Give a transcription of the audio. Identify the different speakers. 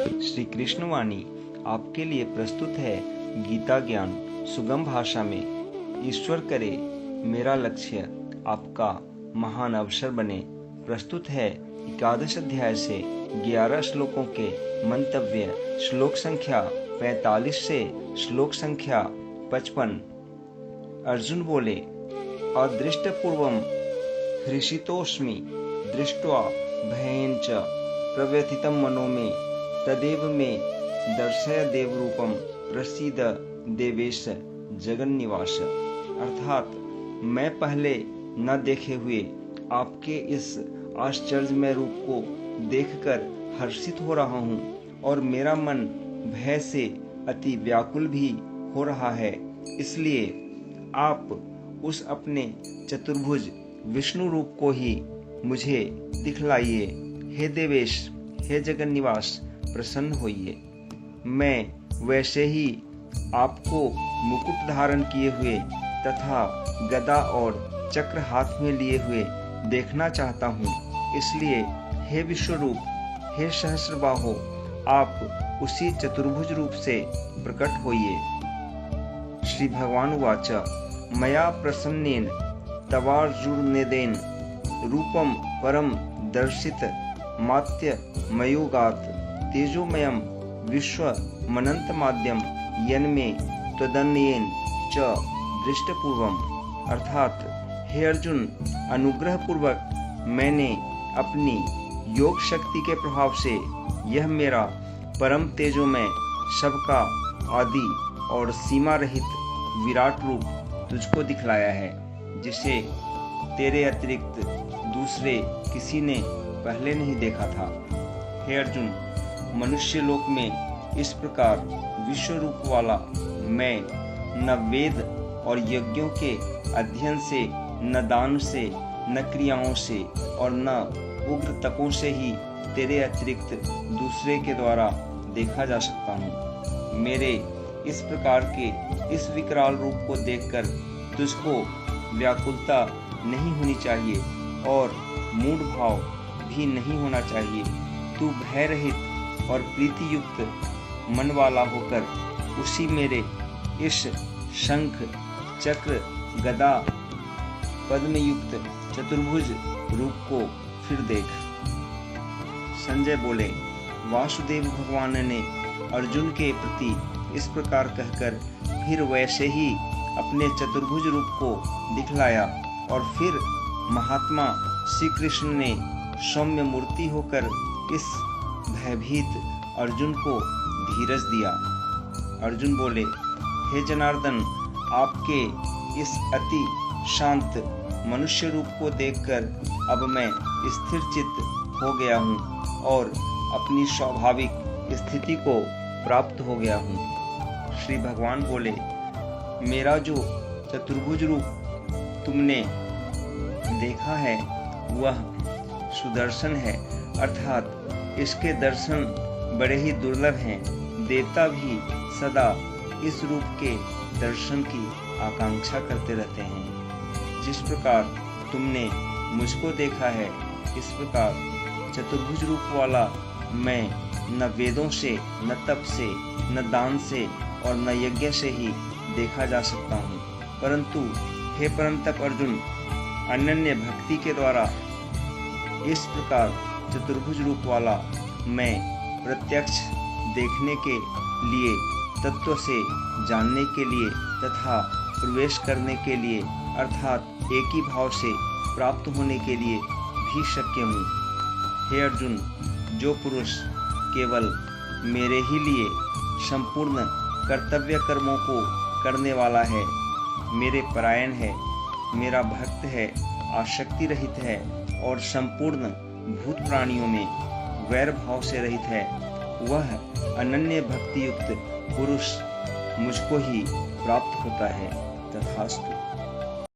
Speaker 1: श्री कृष्ण वाणी आपके लिए प्रस्तुत है गीता ज्ञान सुगम भाषा में। ईश्वर करे मेरा लक्ष्य आपका महान अवसर बने। प्रस्तुत है 11 अध्याय से 11 श्लोकों के मंतव्य। श्लोक संख्या 45 से श्लोक संख्या 55। अर्जुन बोले, अदृष्टपूर्वम हृषितोऽस्मि दृष्ट्वा भयेन च प्रव्यथितं मनो मे तदेव मे दर्शय देवरूपम प्रसीद देवेश जगन्निवास। अर्थात मैं पहले न देखे हुए आपके इस आश्चर्यमय रूप को देखकर हर्षित हो रहा हूँ और मेरा मन भय से अति व्याकुल भी हो रहा है। इसलिए आप उस अपने चतुर्भुज विष्णु रूप को ही मुझे दिखलाइए। हे देवेश, हे जगन्निवास, प्रसन्न होइए। मैं वैसे ही आपको मुकुट धारण किए हुए तथा गदा और चक्र हाथ में लिए हुए देखना चाहता हूँ। इसलिए हे विश्वरूप, हे सहस्रबाहो, आप उसी चतुर्भुज रूप से प्रकट होइए। श्री भगवान उवाच, मया प्रसन्नेन तवार्जुनेदेन रूपम परम दर्शित मात्य मयोगात तेजोमयम विश्वमनंतमाद्यम यन्मे त्वदन्येन च दृष्टपूर्वम। अर्थात हे अर्जुन, अनुग्रह पूर्वक मैंने अपनी योग शक्ति के प्रभाव से यह मेरा परम तेजोमय सबका आदि और सीमा रहित विराट रूप तुझको दिखलाया है, जिसे तेरे अतिरिक्त दूसरे किसी ने पहले नहीं देखा था। हे अर्जुन, मनुष्य लोक में इस प्रकार विश्व रूप वाला मैं न वेद और यज्ञों के अध्ययन से, न दान से, न क्रियाओं से और न उग्र तपों से ही तेरे अतिरिक्त दूसरे के द्वारा देखा जा सकता हूँ। मेरे इस प्रकार के इस विकराल रूप को देखकर तुझको व्याकुलता नहीं होनी चाहिए और मूढ़ भाव भी नहीं होना चाहिए। तू भय रहित और प्रीति युक्त मन वाला होकर उसी मेरे इस शंख, चक्र, गदा, पद्म युक्त चतुर्भुज रूप को फिर देख। संजय बोले, वासुदेव भगवान ने अर्जुन के प्रति इस प्रकार कहकर फिर वैसे ही अपने चतुर्भुज रूप को दिखलाया और फिर महात्मा श्री कृष्ण ने सौम्य मूर्ति होकर इस भयभीत अर्जुन को धीरज दिया। अर्जुन बोले, हे जनार्दन, आपके इस अति शांत मनुष्य रूप को देखकर अब मैं स्थिर चित्त हो गया हूँ और अपनी स्वाभाविक स्थिति को प्राप्त हो गया हूँ। श्री भगवान बोले, मेरा जो चतुर्भुज रूप तुमने देखा है वह सुदर्शन है, अर्थात इसके दर्शन बड़े ही दुर्लभ हैं। देवता भी सदा इस रूप के दर्शन की आकांक्षा करते रहते हैं। जिस प्रकार तुमने मुझको देखा है, इस प्रकार चतुर्भुज रूप वाला मैं न वेदों से, न तप से, न दान से और न यज्ञ से ही देखा जा सकता हूँ। परंतु हे परंतप अर्जुन, अनन्य भक्ति के द्वारा इस प्रकार चतुर्भुज रूप वाला मैं प्रत्यक्ष देखने के लिए, तत्व से जानने के लिए तथा प्रवेश करने के लिए, अर्थात एक ही भाव से प्राप्त होने के लिए भी शक्य हूँ। हे अर्जुन, जो पुरुष केवल मेरे ही लिए संपूर्ण कर्तव्य कर्मों को करने वाला है, मेरे परायण है, मेरा भक्त है, आसक्ति रहित है और संपूर्ण भूत प्राणियों में वैर भाव से रहित है, वह अनन्य भक्ति युक्त पुरुष मुझको ही प्राप्त होता है। तथास्तु।